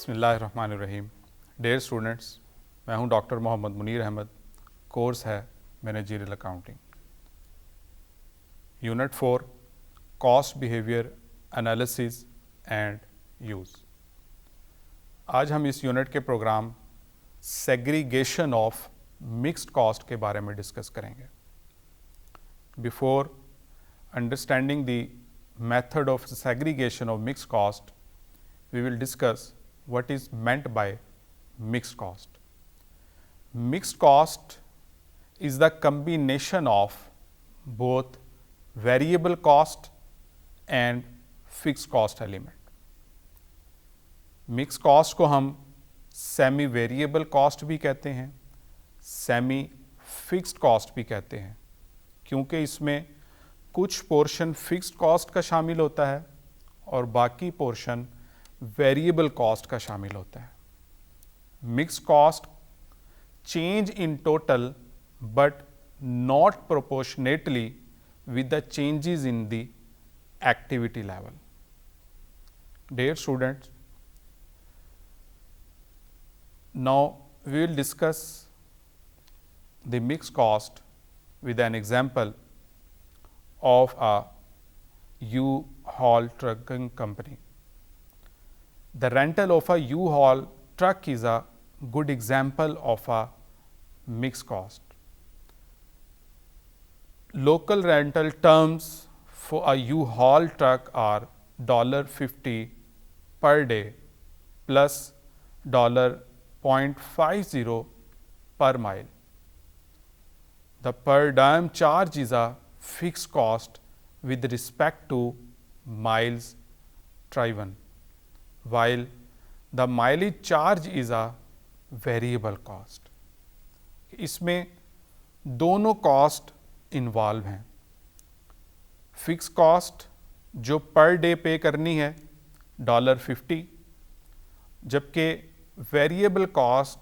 बिस्मिल्लाहिर्रहमानिर्रहीम। Dear students, मैं हूं डॉक्टर मोहम्मद मुनीर अहमद। कोर्स है managerial accounting. Unit 4 cost behaviour analysis and use. आज हम इस यूनिट के program segregation of mixed cost के बारे में डिस्कस करेंगे। Before understanding the method of segregation of mixed cost, we will discuss what is meant by mixed cost. Mixed cost is the combination of both variable cost and fixed cost element. Mixed cost को हम semi variable cost भी कहते हैं, semi fixed cost भी कहते हैं, क्योंकि इसमें कुछ पोर्शन फिक्स्ड कॉस्ट का शामिल होता है और बाकी पोर्शन वेरिएबल कॉस्ट का शामिल होता है। Mix cost change in total but not proportionately with the changes in the activity level. Dear students, now we will discuss the mix cost with an example of a U-Haul trucking company. The rental of a U-Haul truck is a good example of a mixed cost. Local rental terms for a U-Haul truck are $50 per day plus $0.50 per mile. The per diem charge is a fixed cost with respect to miles driven, while the mileage charge is a variable cost. इसमें दोनों cost involve हैं। Fix cost जो per day पे करनी है $50, जबकि variable cost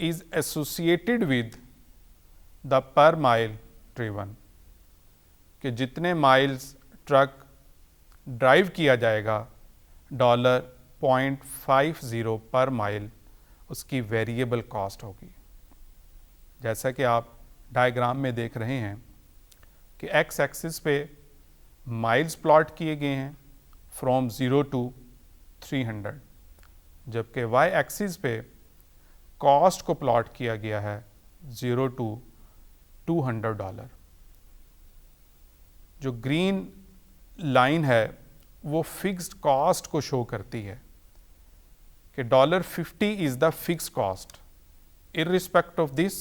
is associated with the per mile driven, कि जितने माइल्स ट्रक ड्राइव किया जाएगा $0.50 पर माइल उसकी वेरिएबल कॉस्ट होगी। जैसा कि आप डायग्राम में देख रहे हैं कि एक्स एक्सिस पे माइल्स प्लॉट किए गए हैं फ्रॉम 0 to 300, जबकि वाई एक्सिस पे कॉस्ट को प्लॉट किया गया है 0 to $200। जो ग्रीन लाइन है वो फिक्स्ड कॉस्ट को शो करती है कि $50 is the fix cost irrespective of this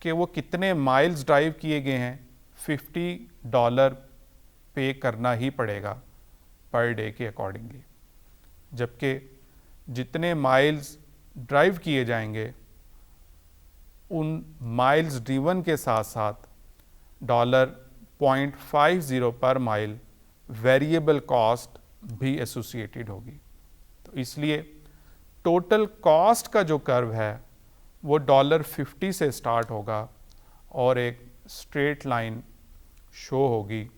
कि वो कितने माइल्स ड्राइव किए गए हैं, $50 पे करना ही पड़ेगा पर डे के अकॉर्डिंगली, जबकि जितने माइल्स ड्राइव किए जाएंगे उन माइल्स ड्रिवन के साथ साथ $0.50 पर माइल वेरिएबल कॉस्ट भी एसोसिएटेड होगी। तो इसलिए टोटल कॉस्ट का जो कर्व है वो $50 से स्टार्ट होगा और एक स्ट्रेट लाइन शो होगी,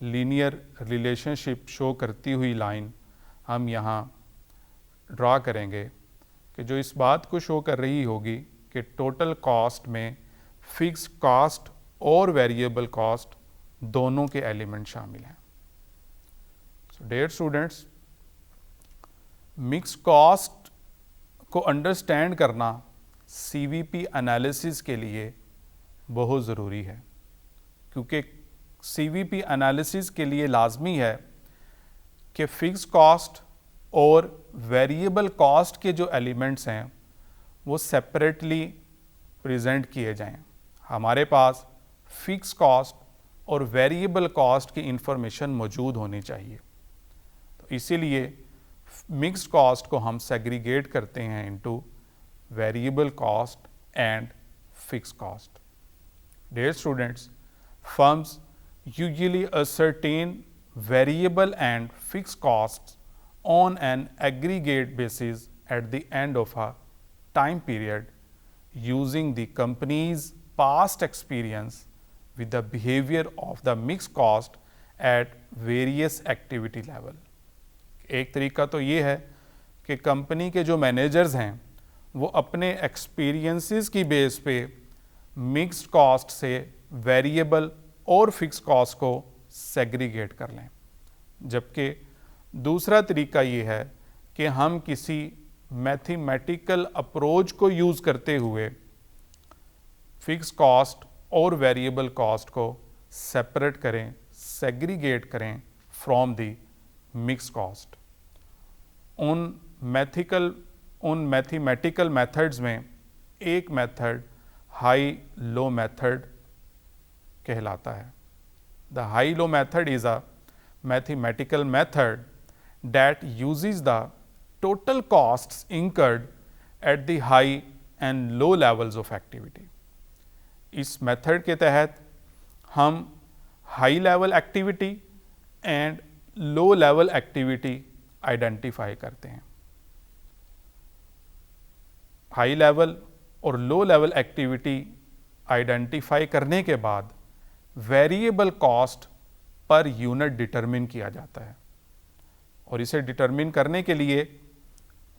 लीनियर रिलेशनशिप शो करती हुई लाइन हम यहाँ ड्रा करेंगे कि जो इस बात को शो कर रही होगी कि टोटल कॉस्ट में फिक्स कॉस्ट और वेरिएबल कॉस्ट दोनों के एलिमेंट शामिल हैं। So dear students, mix cost को अंडरस्टैंड करना सीवीपी एनालिसिस के लिए बहुत ज़रूरी है, क्योंकि सीवीपी एनालिसिस के लिए लाजमी है कि फिक्स कॉस्ट और वेरिएबल कॉस्ट के जो एलिमेंट्स हैं वो सेपरेटली प्रेजेंट किए जाएं। हमारे पास फिक्स कॉस्ट और वेरिएबल कॉस्ट की इंफॉर्मेशन मौजूद होनी चाहिए। तो इसीलिए मिक्स्ड कॉस्ट को हम सेग्रीगेट करते हैं into variable cost and fix cost. Dear students, firms usually ascertain variable and fixed costs on an aggregate basis at the end of a time period using the company's past experience with the behavior of the mixed cost at various activity level. एक तरीका तो ये है कि company के जो managers हैं वो अपने एक्सपीरियंसेस की बेस पे मिक्स्ड कॉस्ट से वेरिएबल और फिक्स कॉस्ट को सेग्रीगेट कर लें। जबकि दूसरा तरीका ये है कि हम किसी मैथमेटिकल अप्रोच को यूज़ करते हुए फिक्स कॉस्ट और वेरिएबल कॉस्ट को सेपरेट करें, सेग्रीगेट करें फ्रॉम दी मिक्स कॉस्ट। उन मैथमेटिकल मेथड्स में एक मेथड हाई लो मेथड कहलाता है। The high low method is a mathematical method that uses the total costs incurred at the high and low levels of activity। इस method के तहत हम high level activity and low level activity identify करते हैं। High level और low level activity identify करने के बाद variable cost per unit determine किया जाता है और इसे डिटरमिन करने के लिए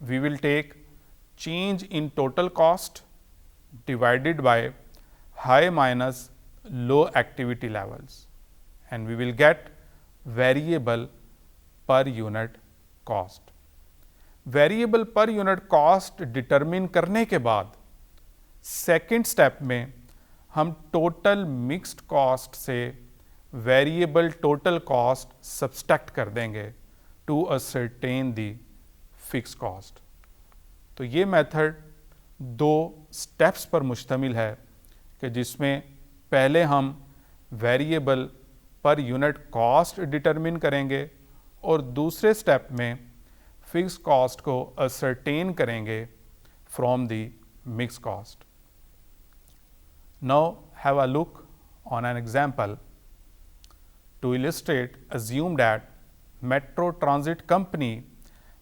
we will take change in total cost divided by high minus low activity levels and we will get variable per unit cost. Variable per unit cost determine करने के बाद सेकेंड स्टेप में हम टोटल मिक्स्ड कॉस्ट से variable total cost subtract कर देंगे to ascertain the fix cost. तो ये मेथड दो स्टेप्स पर मुश्तमिल है कि जिसमें पहले हम variable per unit cost determine करेंगे और दूसरे स्टेप में फिक्स कॉस्ट को असरटेन करेंगे from the mix cost. Now have a look on an example. To illustrate, assume that Metro Transit Company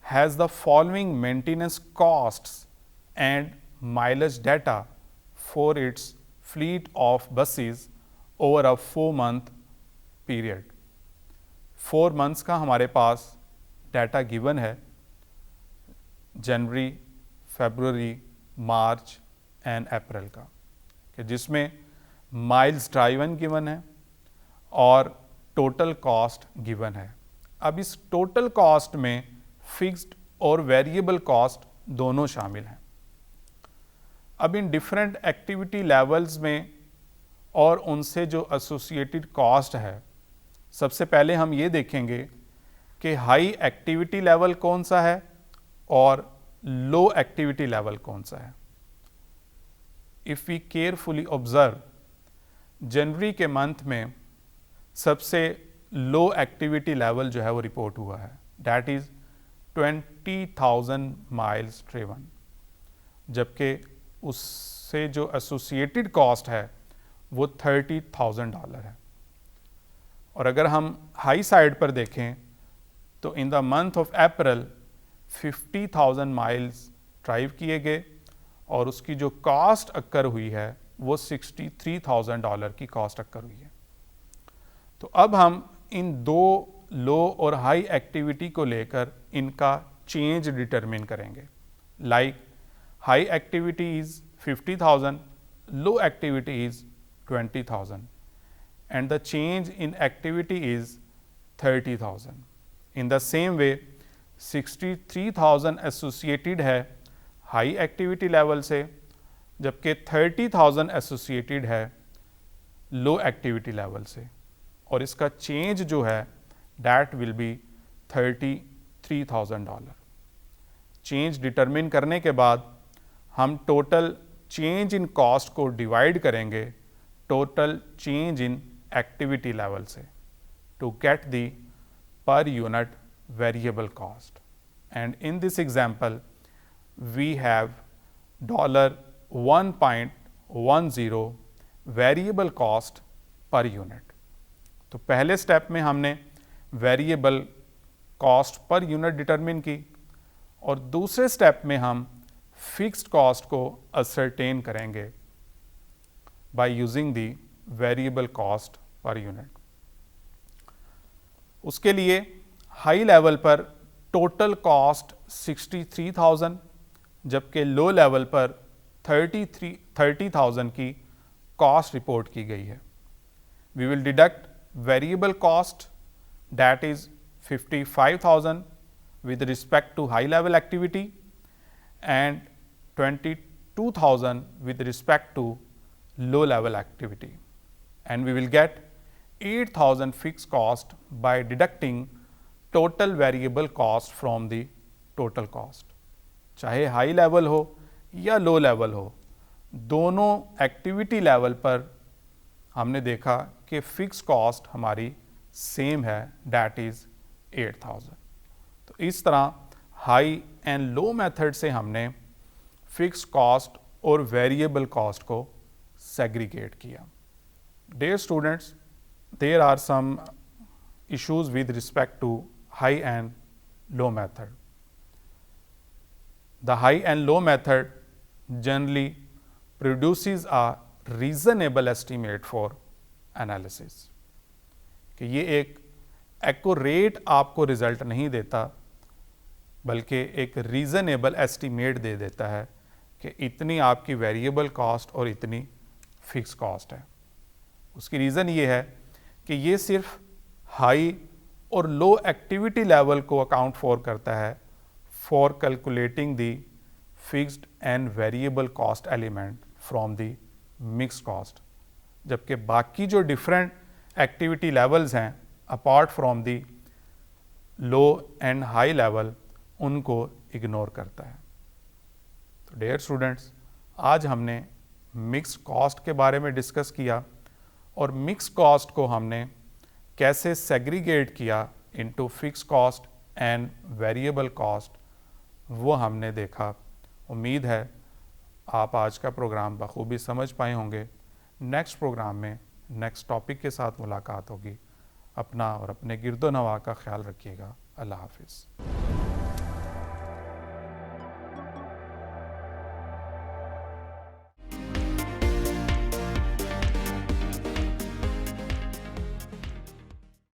has the following maintenance costs and mileage data for its fleet of buses over a 4-month period। 4 months का हमारे पास data given है, जनवरी, फरवरी, मार्च and April का, कि जिसमें miles driven given है और total cost given है। अब इस टोटल कॉस्ट में फिक्स्ड और वेरिएबल कॉस्ट दोनों शामिल हैं। अब इन डिफरेंट एक्टिविटी लेवल्स में और उनसे जो एसोसिएटेड कॉस्ट है, सबसे पहले हम ये देखेंगे कि हाई एक्टिविटी लेवल कौन सा है और लो एक्टिविटी लेवल कौन सा है। इफ़ वी केयरफुली ऑब्जर्व, जनवरी के मंथ में सबसे लो एक्टिविटी लेवल जो है वो रिपोर्ट हुआ है, डैट इज़ 20,000 माइल्स ट्रेवन, जबकि उससे जो एसोसिएटेड कॉस्ट है वो $30,000 है। और अगर हम हाई साइड पर देखें तो in the month of April 50,000 miles drive किए गए और उसकी जो कॉस्ट अक्कर हुई है वो $63,000 की कॉस्ट अक्कर हुई है। तो अब हम इन दो लो और हाई एक्टिविटी को लेकर इनका चेंज डिटरमिन करेंगे। Like high activity is 50,000, low activity is 20,000 and the change in activity is 30,000. In the same way 63,000 associated है हाई एक्टिविटी लेवल से, जबकि 30,000 एसोसिएटेड है लो एक्टिविटी लेवल से, और इसका चेंज जो है that will be $33,000। Change determine करने के बाद हम टोटल चेंज इन कॉस्ट को डिवाइड करेंगे total change in activity level से to get the per unit variable cost. And in this example we have $1.10 variable cost per unit. तो पहले step में हमने variable cost per unit determine की और दूसरे स्टेप में हम फिक्स्ड कॉस्ट को असरटेन करेंगे by using the variable cost per unit. उसके लिए हाई लेवल पर टोटल कॉस्ट 63,000, जबकि लो लेवल पर 30,000 की कॉस्ट रिपोर्ट की गई है। We will deduct variable cost that is 55,000 with respect to high level activity and 22,000 with respect to low level activity, and we will get 8,000 fixed cost by deducting total variable cost from the total cost. चाहे high level हो या low level हो, दोनों activity level पर हमने देखा कि fix cost हमारी सेम है, डैट इज 8,000। तो इस तरह हाई एंड लो मेथड से हमने फिक्स कॉस्ट और वेरिएबल कॉस्ट को सेग्रीगेट किया। Dear students, there are some issues with respect to high and low method. The high and low method generally produces a reasonable estimate for analysis. कि ये एक accurate आपको result नहीं देता, बल्कि एक रीज़नेबल एस्टीमेट दे देता है कि इतनी आपकी वेरिएबल कॉस्ट और इतनी फिक्स कॉस्ट है। उसकी रीज़न ये है कि ये सिर्फ हाई और लो एक्टिविटी लेवल को अकाउंट फॉर करता है for calculating the fixed and variable cost element from the mix cost, जबकि बाकी जो डिफरेंट एक्टिविटी लेवल्स हैं apart from the low and high level, उनको इग्नोर करता है। तो डियर स्टूडेंट्स, आज हमने मिक्स कॉस्ट के बारे में डिस्कस किया और मिक्स कॉस्ट को हमने कैसे सेग्रीगेट किया into fix cost and variable cost, वो हमने देखा। उम्मीद है आप आज का प्रोग्राम बखूबी समझ पाए होंगे। नेक्स्ट प्रोग्राम में नेक्स्ट टॉपिक के साथ मुलाकात होगी। अपना और अपने गिरदो नवा का ख्याल रखिएगा। अल्लाह हाफिज़।